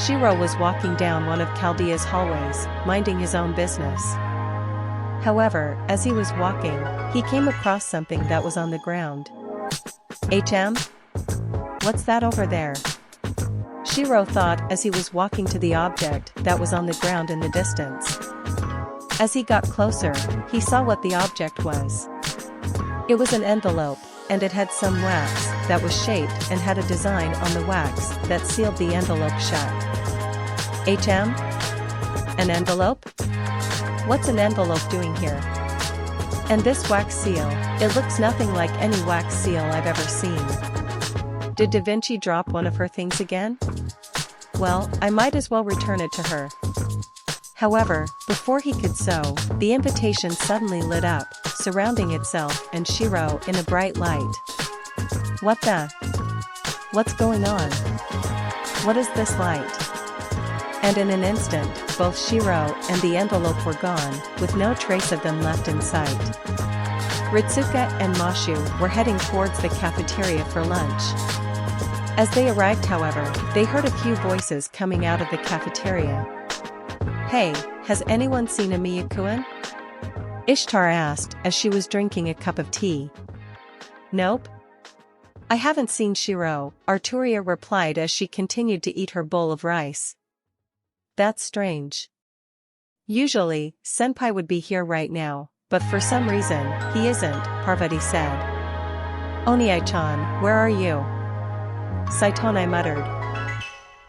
Shirou was walking down one of Chaldea's hallways, minding his own business. However, as he was walking, he came across something that was on the ground. What's that over there? Shirou thought as he was walking to the object that was on the ground in the distance. As he got closer, he saw what the object was. It was an envelope, and it had some wax that was shaped and had a design on the wax that sealed the envelope shut. An envelope? What's an envelope doing here? And this wax seal, it looks nothing like any wax seal I've ever seen. Did Da Vinci drop one of her things again? Well, I might as well return it to her. However, before he could so, the invitation suddenly lit up, surrounding itself and Shirou in a bright light. What's going on? What is this light? And in an instant, both Shirou and the envelope were gone, with no trace of them left in sight. Ritsuka and Mashu were heading towards the cafeteria for lunch. As they arrived, however, they heard a few voices coming out of the cafeteria. "Hey, has anyone seen Emiya-kun?" Ishtar asked as she was drinking a cup of tea. "Nope. I haven't seen Shirou," Arturia replied as she continued to eat her bowl of rice. "That's strange. Usually, Senpai would be here right now, but for some reason, he isn't," Parvati said. "Oniai-chan, where are you?" Saitonai muttered.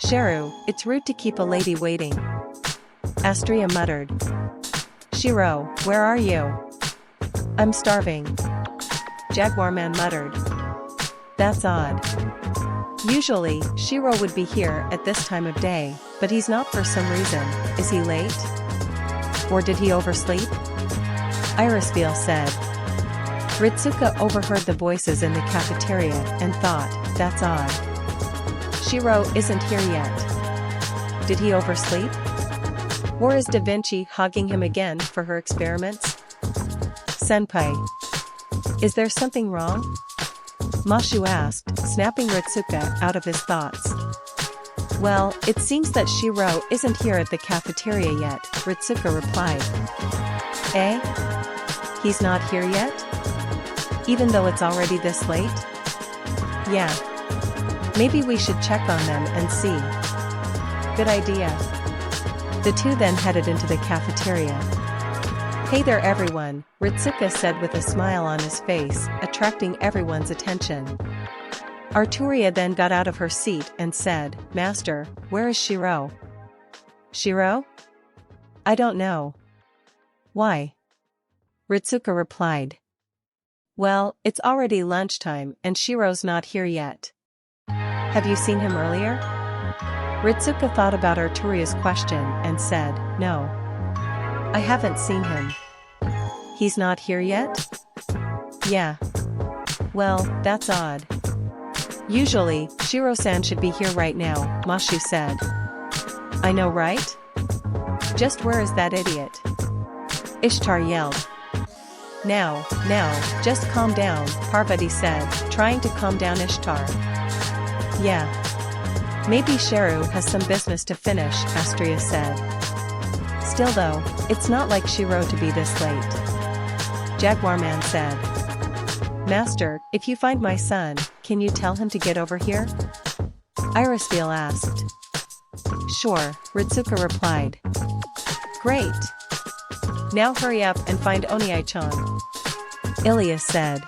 "Shirou, it's rude to keep a lady waiting." Astria muttered. "Shirou, where are you?" "I'm starving." Jaguarman muttered. "That's odd. Usually, Shirou would be here at this time of day, but he's not for some reason. Is he late? Or did he oversleep?" Irisville said. Ritsuka overheard the voices in the cafeteria and thought, "That's odd. Shirou isn't here yet. Did he oversleep? Or is Da Vinci hogging him again for her experiments?" "Senpai. Is there something wrong?" Mashu asked, snapping Ritsuka out of his thoughts. "Well, it seems that Shirou isn't here at the cafeteria yet," Ritsuka replied. "Eh? He's not here yet? Even though it's already this late?" "Yeah. Maybe we should check on them and see." "Good idea." The two then headed into the cafeteria. "Hey there everyone," Ritsuka said with a smile on his face, attracting everyone's attention. Arturia then got out of her seat and said, "Master, where is Shirou?" "Shirou? I don't know." "Why?" Ritsuka replied. "Well, it's already lunchtime and Shirou's not here yet." "Have you seen him earlier?" Ritsuka thought about Arturia's question and said, "No. I haven't seen him." "He's not here yet?" "Yeah. Well, that's odd. Usually, Shiro-san should be here right now," Mashu said. "I know, right? Just where is that idiot?" Ishtar yelled. Now, just calm down," Parvati said, trying to calm down Ishtar. "Yeah. Maybe Shirou has some business to finish," Astria said. "Still though, it's not like Shirou to be this late." Jaguarman said. "Master, if you find my son, can you tell him to get over here?" Irisville asked. "Sure," Ritsuka replied. "Great. Now hurry up and find Oniai-chan," Ilias said.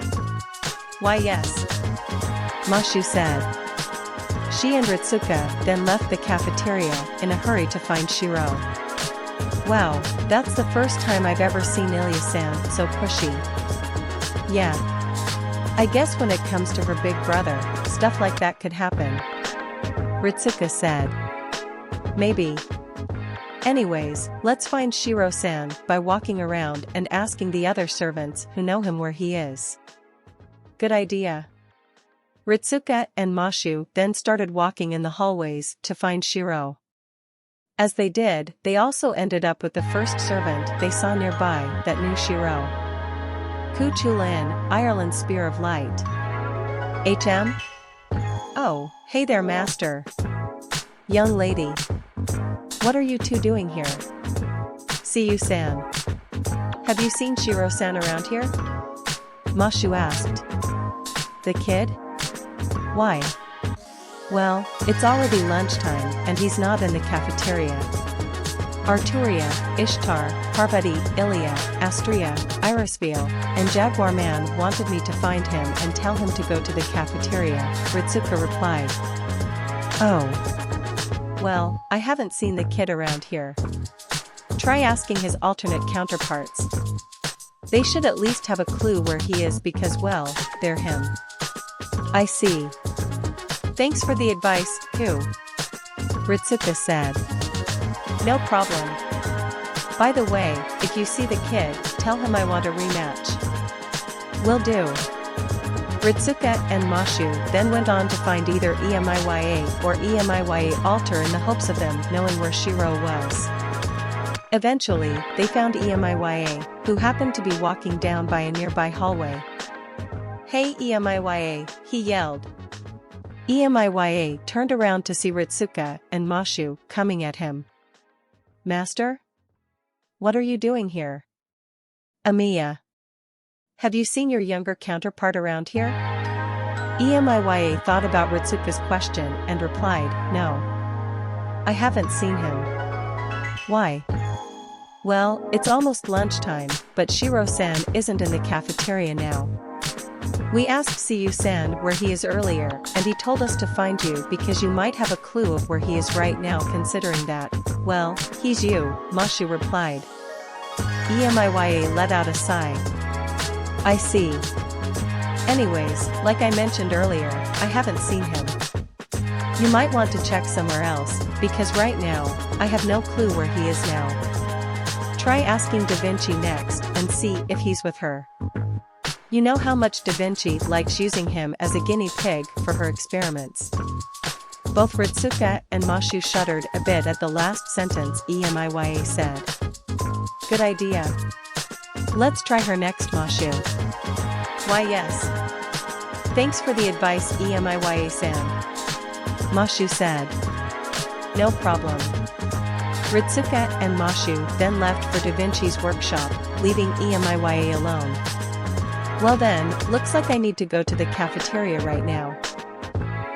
"Why yes," Mashu said. She and Ritsuka then left the cafeteria in a hurry to find Shirou. "Wow, that's the first time I've ever seen Ilias-san so pushy." "Yeah. I guess when it comes to her big brother, stuff like that could happen," Ritsuka said. "Maybe. Anyways, let's find Shiro-san by walking around and asking the other servants who know him where he is." "Good idea." Ritsuka and Mashu then started walking in the hallways to find Shirou. As they did, they also ended up with the first servant they saw nearby that knew Shirou. "Ku Chulin, Ireland's Spear of Light." "HM? Oh, hey there master. Young lady. What are you two doing here? See you, San. Have you seen Shirou-san around here? Mashu asked. The kid? Why? Well, it's already lunchtime and he's not in the cafeteria. Arturia, Ishtar, Parvati, Ilya, Astria, Irisville, and Jaguar Man wanted me to find him and tell him to go to the cafeteria, Ritsuka replied. Oh. Well, I haven't seen the kid around here. Try asking his alternate counterparts. They should at least have a clue where he is because, well, they're him. I see. Thanks for the advice, Who? Ritsuka said. No problem. By the way, if you see the kid, tell him I want a rematch. Will do. Ritsuka and Mashu then went on to find either Emiya or Emiya altar in the hopes of them knowing where Shirou was. Eventually, they found Emiya, who happened to be walking down by a nearby hallway. Hey Emiya, he yelled. Emiya turned around to see Ritsuka and Mashu coming at him. Master? What are you doing here? Emiya. Have you seen your younger counterpart around here? Emiya thought about Ritsuka's question and replied, no. I haven't seen him. Why? Well, it's almost lunchtime, but Shirou-san isn't in the cafeteria now. We asked Siyu-san where he is earlier, and he told us to find you because you might have a clue of where he is right now considering that, well, he's you, Mashu replied. Emiya let out a sigh. I see. Anyways, like I mentioned earlier, I haven't seen him. You might want to check somewhere else, because right now, I have no clue where he is now. Try asking Da Vinci next and see if he's with her. You know how much Da Vinci likes using him as a guinea pig for her experiments. Both Ritsuka and Mashu shuddered a bit at the last sentence Emiya said. Good idea. Let's try her next, Mashu. Why yes. Thanks for the advice Emiya-san. Mashu said. No problem. Ritsuka and Mashu then left for Da Vinci's workshop, leaving Emiya alone. Well then, looks like I need to go to the cafeteria right now.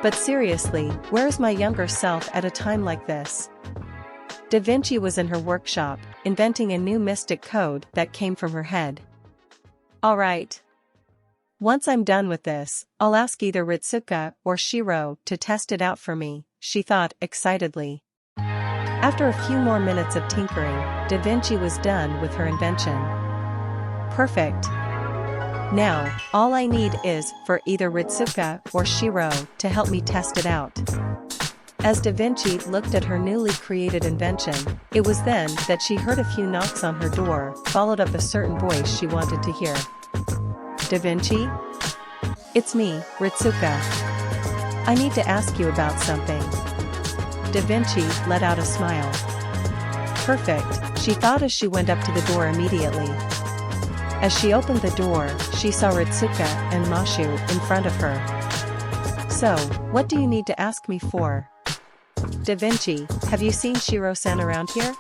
But seriously, where is my younger self at a time like this? Da Vinci was in her workshop, inventing a new mystic code that came from her head. Alright. Once I'm done with this, I'll ask either Ritsuka or Shirou to test it out for me, she thought excitedly. After a few more minutes of tinkering, Da Vinci was done with her invention. Perfect. Now, all I need is for either Ritsuka or Shirou to help me test it out. As Da Vinci looked at her newly created invention, it was then that she heard a few knocks on her door, followed up a certain voice she wanted to hear. Da Vinci? It's me, Ritsuka. I need to ask you about something. Da Vinci let out a smile. Perfect, she thought as she went up to the door immediately. As she opened the door, she saw Ritsuka and Mashu in front of her. So, what do you need to ask me for? Da Vinci, have you seen Shirou-san around here?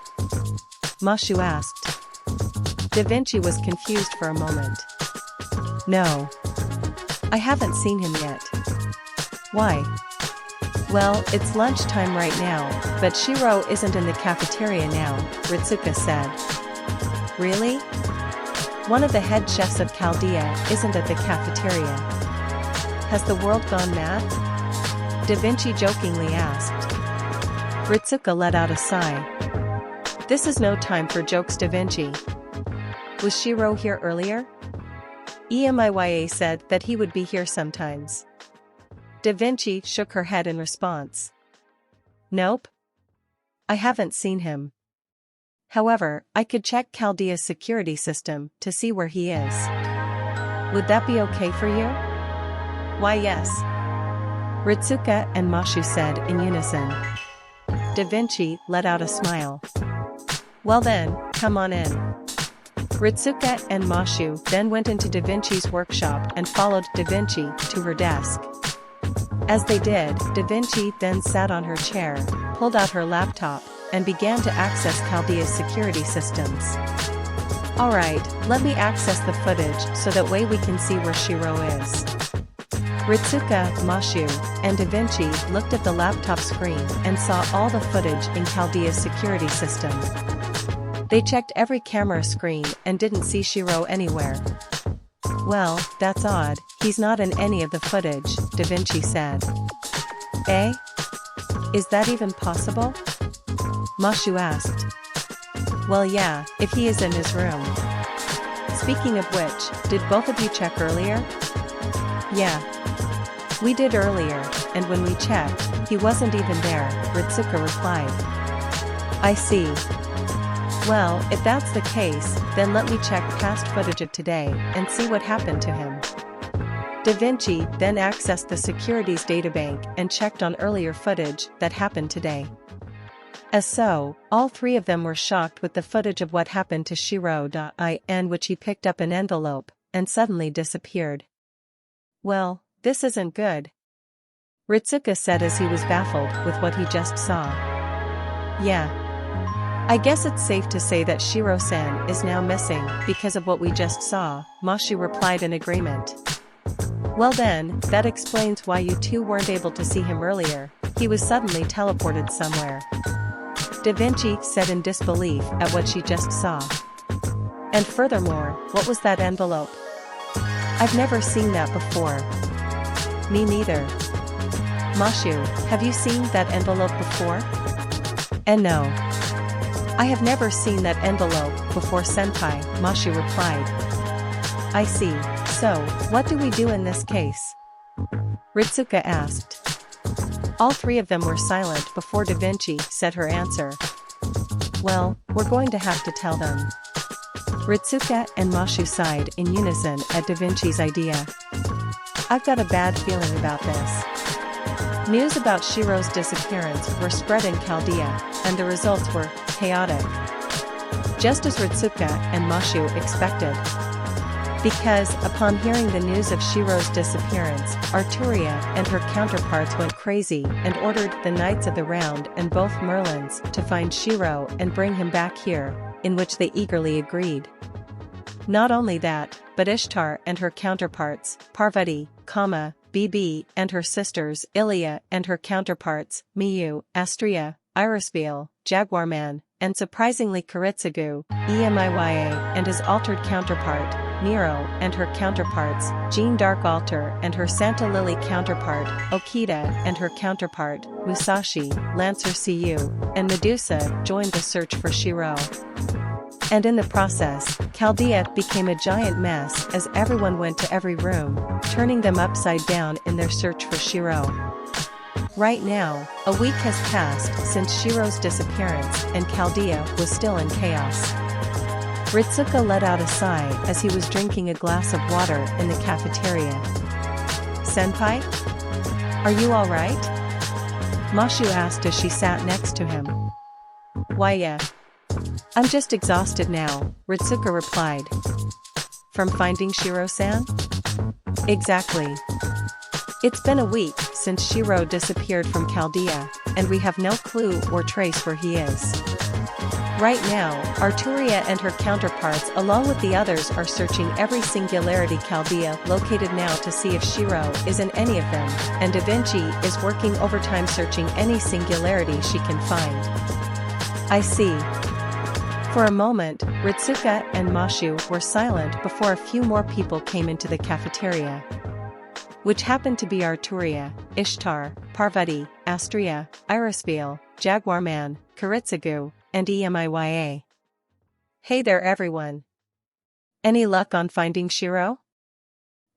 Mashu asked. Da Vinci was confused for a moment. No. I haven't seen him yet. Why? Well, it's lunchtime right now, but Shirou isn't in the cafeteria now, Ritsuka said. Really? One of the head chefs of Chaldea isn't at the cafeteria. Has the world gone mad? Da Vinci jokingly asked. Ritsuka let out a sigh. This is no time for jokes, Da Vinci. Was Shirou here earlier? Emiya said that he would be here sometimes. Da Vinci shook her head in response. Nope. I haven't seen him. However, I could check Chaldea's security system to see where he is. Would that be okay for you? Why yes. Ritsuka and Mashu said in unison. Da Vinci let out a smile. Well then, come on in. Ritsuka and Mashu then went into Da Vinci's workshop and followed Da Vinci to her desk. As they did, Da Vinci then sat on her chair, pulled out her laptop, and began to access Chaldea's security systems. Alright, let me access the footage so that way we can see where Shirou is. Ritsuka, Mashu, and Da Vinci looked at the laptop screen and saw all the footage in Chaldea's security system. They checked every camera screen and didn't see Shirou anywhere. Well, that's odd, he's not in any of the footage, Da Vinci said. Eh? Is that even possible? Mashu asked. Well yeah, if he is in his room. Speaking of which, did both of you check earlier? Yeah. We did earlier, and when we checked, he wasn't even there, Ritsuka replied. I see. Well, if that's the case, then let me check past footage of today and see what happened to him. Da Vinci then accessed the securities databank and checked on earlier footage that happened today. As so, all three of them were shocked with the footage of what happened to Shirou. In which he picked up an envelope and suddenly disappeared. Well, this isn't good, Ritsuka said as he was baffled with what he just saw. Yeah. I guess it's safe to say that Shirou-san is now missing because of what we just saw, Mashu replied in agreement. Well then, that explains why you two weren't able to see him earlier, he was suddenly teleported somewhere. Da Vinci said in disbelief at what she just saw. And furthermore, what was that envelope? I've never seen that before. Me neither. Mashu, have you seen that envelope before? And no. I have never seen that envelope before, senpai, Mashu replied. I see, so, what do we do in this case? Ritsuka asked. All three of them were silent before Da Vinci said her answer. Well, we're going to have to tell them. Ritsuka and Mashu sighed in unison at Da Vinci's idea. I've got a bad feeling about this. News about Shirou's disappearance were spread in Chaldea, and the results were chaotic. Just as Ritsuka and Mashu expected. Because, upon hearing the news of Shirou's disappearance, Arturia and her counterparts went crazy and ordered the Knights of the Round and both Merlins to find Shirou and bring him back here, in which they eagerly agreed. Not only that, but Ishtar and her counterparts, Parvati, Bibi and her sisters Ilya and her counterparts, Miyu, Astria, Iraspiel, Jaguarman, and surprisingly Kiritsugu, Emiya and his altered counterpart, Nero and her counterparts, Jean Dark Altar and her Santa Lily counterpart, Okita and her counterpart, Musashi, Lancer Cu, and Medusa joined the search for Shirou. And in the process, Chaldea became a giant mess as everyone went to every room, turning them upside down in their search for Shirou. Right now, a week has passed since Shirou's disappearance and Chaldea was still in chaos. Ritsuka let out a sigh as he was drinking a glass of water in the cafeteria. Senpai? Are you alright? Mashu asked as she sat next to him. Why yeah. I'm just exhausted now, Ritsuka replied. From finding Shirou-san? Exactly. It's been a week since Shirou disappeared from Chaldea, and we have no clue or trace where he is. Right now, Arturia and her counterparts along with the others are searching every singularity Chaldea located now to see if Shirou is in any of them, and Da Vinci is working overtime searching any singularity she can find. I see. For a moment, Ritsuka and Mashu were silent before a few more people came into the cafeteria. Which happened to be Arturia, Ishtar, Parvati, Astria, Iraspiel, Jaguarman, Kiritsugu, and Emiya. Hey there everyone. Any luck on finding Shirou?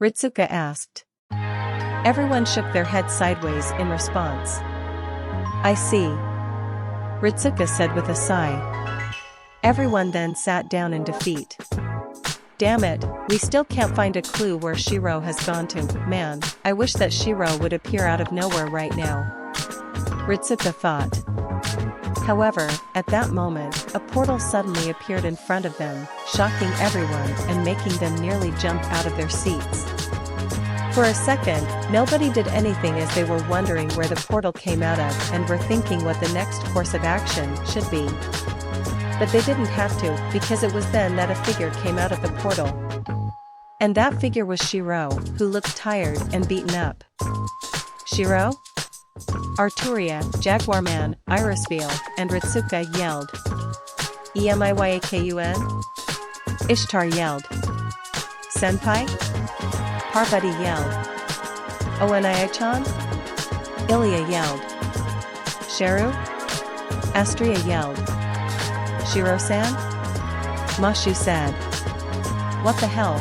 Ritsuka asked. Everyone shook their heads sideways in response. I see. Ritsuka said with a sigh. Everyone then sat down in defeat. Damn it, we still can't find a clue where Shirou has gone to, man, I wish that Shirou would appear out of nowhere right now. Ritsuka thought. However, at that moment, a portal suddenly appeared in front of them, shocking everyone and making them nearly jump out of their seats. For a second, nobody did anything as they were wondering where the portal came out of and were thinking what the next course of action should be. But they didn't have to, because it was then that a figure came out of the portal. And that figure was Shirou, who looked tired and beaten up. Shirou? Arturia, Jaguarman, Irisveal, and Ritsuka yelled. Emiyakun? Ishtar yelled. Senpai? Parvati yelled. Onaichan? Ilya yelled. Shirou? Astria yelled. Shiro-san? Mashu said. What the hell?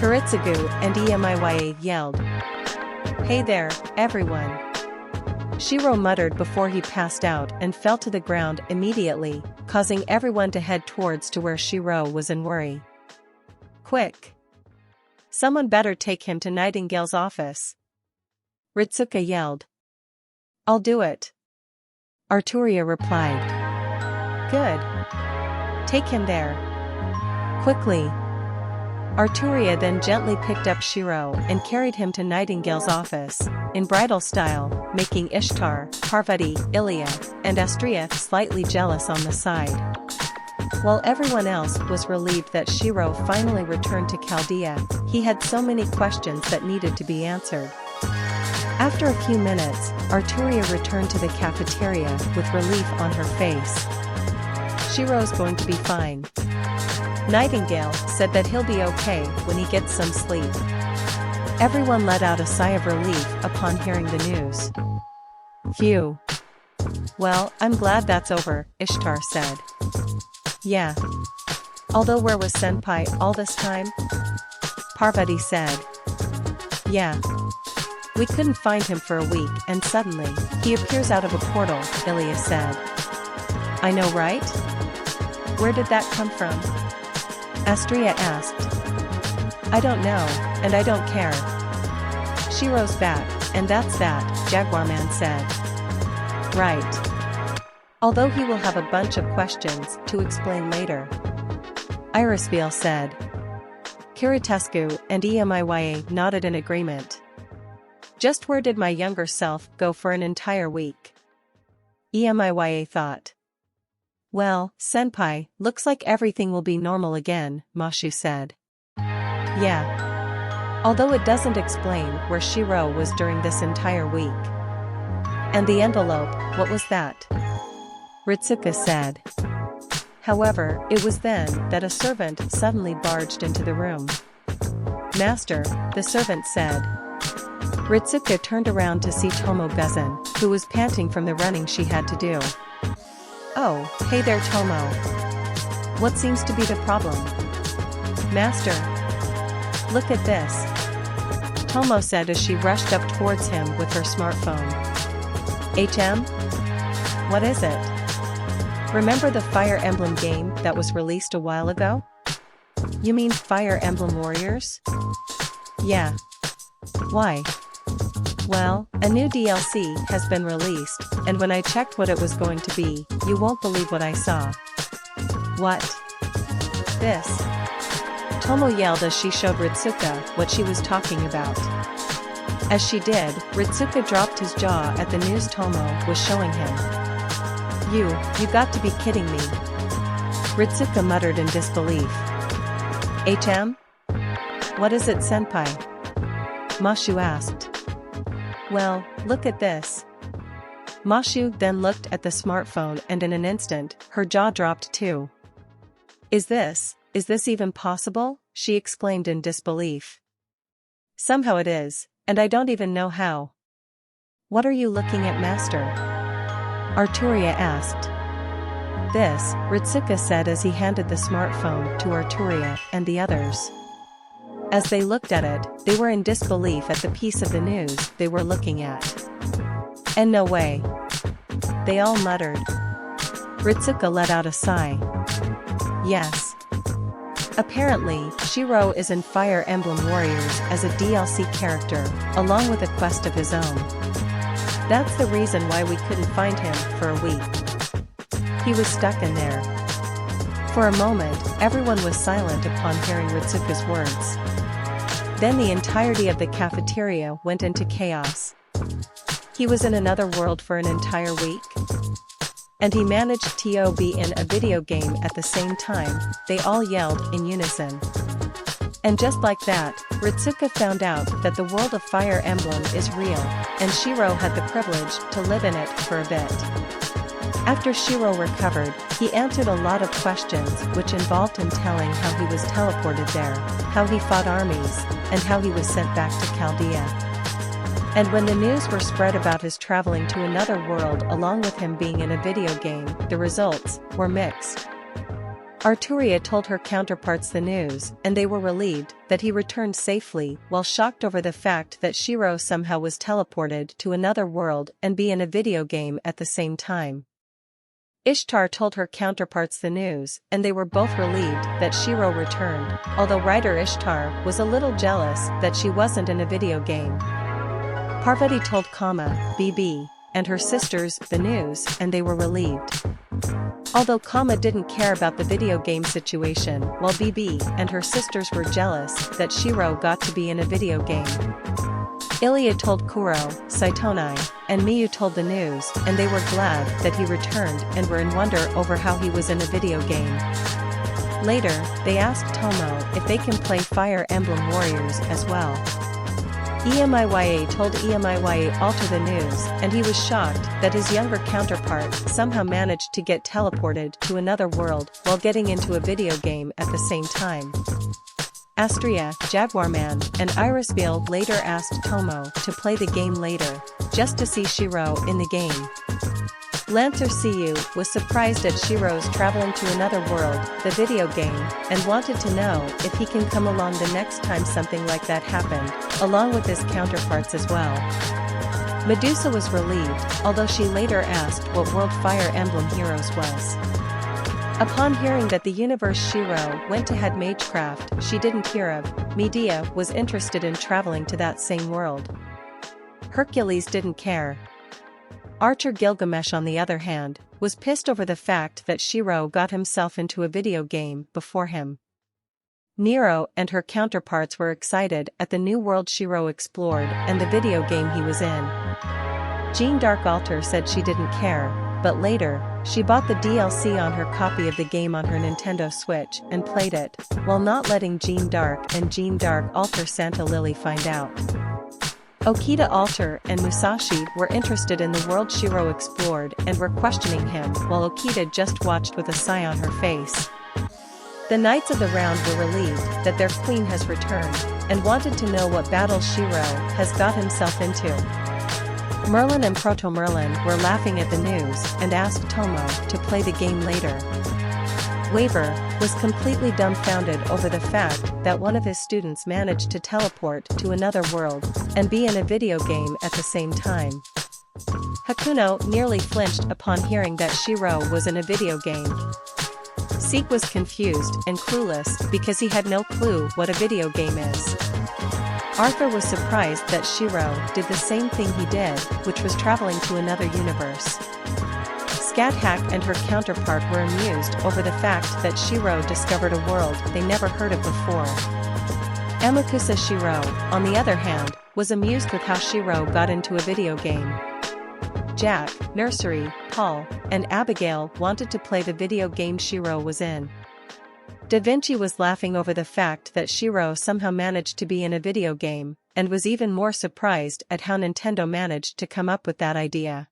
Kuritsugu and Emiya yelled. Hey there, everyone. Shirou muttered before he passed out and fell to the ground immediately, causing everyone to head towards to where Shirou was in worry. Quick! Someone better take him to Nightingale's office. Ritsuka yelled. I'll do it. Arturia replied. Good. Take him there. Quickly. Arturia then gently picked up Shirou and carried him to Nightingale's office, in bridal style, making Ishtar, Parvati, Ilya, and Astria slightly jealous on the side. While everyone else was relieved that Shirou finally returned to Chaldea, he had so many questions that needed to be answered. After a few minutes, Arturia returned to the cafeteria with relief on her face. Shirou's going to be fine. Nightingale said that he'll be okay when he gets some sleep. Everyone let out a sigh of relief upon hearing the news. Phew. Well, I'm glad that's over, Ishtar said. Yeah. Although where was Senpai all this time? Parvati said. Yeah. We couldn't find him for a week and suddenly, he appears out of a portal, Ilya said. I know, right? Where did that come from? Astria asked. I don't know, and I don't care. Shirou's back, and that's that, Jaguarman said. Right. Although he will have a bunch of questions to explain later. Irisveal said. Kiritescu and Emiya nodded in agreement. Just where did my younger self go for an entire week? Emiya thought. Well, Senpai, looks like everything will be normal again, Mashu said. Yeah. Although it doesn't explain where Shirou was during this entire week. And the envelope, what was that? Ritsuka said. However, it was then that a servant suddenly barged into the room. Master, the servant said. Ritsuka turned around to see Tomo Guzan, who was panting from the running she had to do. Oh, hey there Tomo. What seems to be the problem? Master. Look at this. Tomo said as she rushed up towards him with her smartphone. What is it? Remember the Fire Emblem game that was released a while ago? You mean Fire Emblem Warriors? Yeah. Why? Well, a new DLC has been released, and when I checked what it was going to be, you won't believe what I saw. What? This. Tomo yelled as she showed Ritsuka what she was talking about. As she did, Ritsuka dropped his jaw at the news Tomo was showing him. You got to be kidding me. Ritsuka muttered in disbelief. What is it, Senpai? Mashu asked. Well, look at this. Mashu then looked at the smartphone and in an instant, her jaw dropped too. Is this even possible? She exclaimed in disbelief. Somehow it is, and I don't even know how. What are you looking at, Master? Arturia asked. This, Ritsuka said as he handed the smartphone to Arturia and the others. As they looked at it, they were in disbelief at the piece of the news they were looking at. And no way. They all muttered. Ritsuka let out a sigh. Yes. Apparently, Shirou is in Fire Emblem Warriors as a DLC character, along with a quest of his own. That's the reason why we couldn't find him for a week. He was stuck in there. For a moment, everyone was silent upon hearing Ritsuka's words. Then the entirety of the cafeteria went into chaos. He was in another world for an entire week? And he managed to be in a video game at the same time, they all yelled in unison. And just like that, Ritsuka found out that the world of Fire Emblem is real, and Shirou had the privilege to live in it for a bit. After Shirou recovered, he answered a lot of questions which involved him telling how he was teleported there, how he fought armies, and how he was sent back to Chaldea. And when the news were spread about his traveling to another world along with him being in a video game, the results were mixed. Arturia told her counterparts the news, and they were relieved that he returned safely, while shocked over the fact that Shirou somehow was teleported to another world and be in a video game at the same time. Ishtar told her counterparts the news, and they were both relieved that Shirou returned, although writer Ishtar was a little jealous that she wasn't in a video game. Parvati told Kama, BB, and her sisters the news, and they were relieved. Although Kama didn't care about the video game situation, while BB and her sisters were jealous that Shirou got to be in a video game. Ilya told Kuro, Saitonai, and Miyu told the news, and they were glad that he returned and were in wonder over how he was in a video game. Later, they asked Tomo if they can play Fire Emblem Warriors as well. Emiya told Emiya Alter the news, and he was shocked that his younger counterpart somehow managed to get teleported to another world while getting into a video game at the same time. Astria, Jaguarman, and Irisville later asked Tomo to play the game later, just to see Shirou in the game. Lancer Cu was surprised at Shirou's traveling to another world, the video game, and wanted to know if he can come along the next time something like that happened, along with his counterparts as well. Medusa was relieved, although she later asked what World Fire Emblem Heroes was. Upon hearing that the universe Shirou went to head Magecraft she didn't hear of, Medea was interested in traveling to that same world. Hercules didn't care. Archer Gilgamesh on the other hand, was pissed over the fact that Shirou got himself into a video game before him. Nero and her counterparts were excited at the new world Shirou explored and the video game he was in. Jean Dark Alter said she didn't care, but later, she bought the DLC on her copy of the game on her Nintendo Switch and played it, while not letting Jean Dark and Jean Dark Alter Santa Lily find out. Okita Alter and Musashi were interested in the world Shirou explored and were questioning him while Okita just watched with a sigh on her face. The Knights of the Round were relieved that their queen has returned, and wanted to know what battle Shirou has got himself into. Merlin and Proto Merlin were laughing at the news and asked Tomo to play the game later. Waver was completely dumbfounded over the fact that one of his students managed to teleport to another world and be in a video game at the same time. Hakuno nearly flinched upon hearing that Shirou was in a video game. Seek was confused and clueless because he had no clue what a video game is. Arthur was surprised that Shirou did the same thing he did, which was traveling to another universe. Scat Hack and her counterpart were amused over the fact that Shirou discovered a world they never heard of before. Amakusa Shirou, on the other hand, was amused with how Shirou got into a video game. Jack, Nursery, Paul, and Abigail wanted to play the video game Shirou was in. Da Vinci was laughing over the fact that Shirou somehow managed to be in a video game, and was even more surprised at how Nintendo managed to come up with that idea.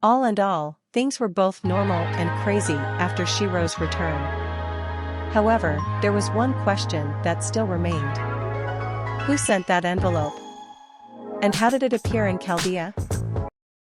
All in all, things were both normal and crazy after Shirou's return. However, there was one question that still remained. Who sent that envelope? And how did it appear in Chaldea?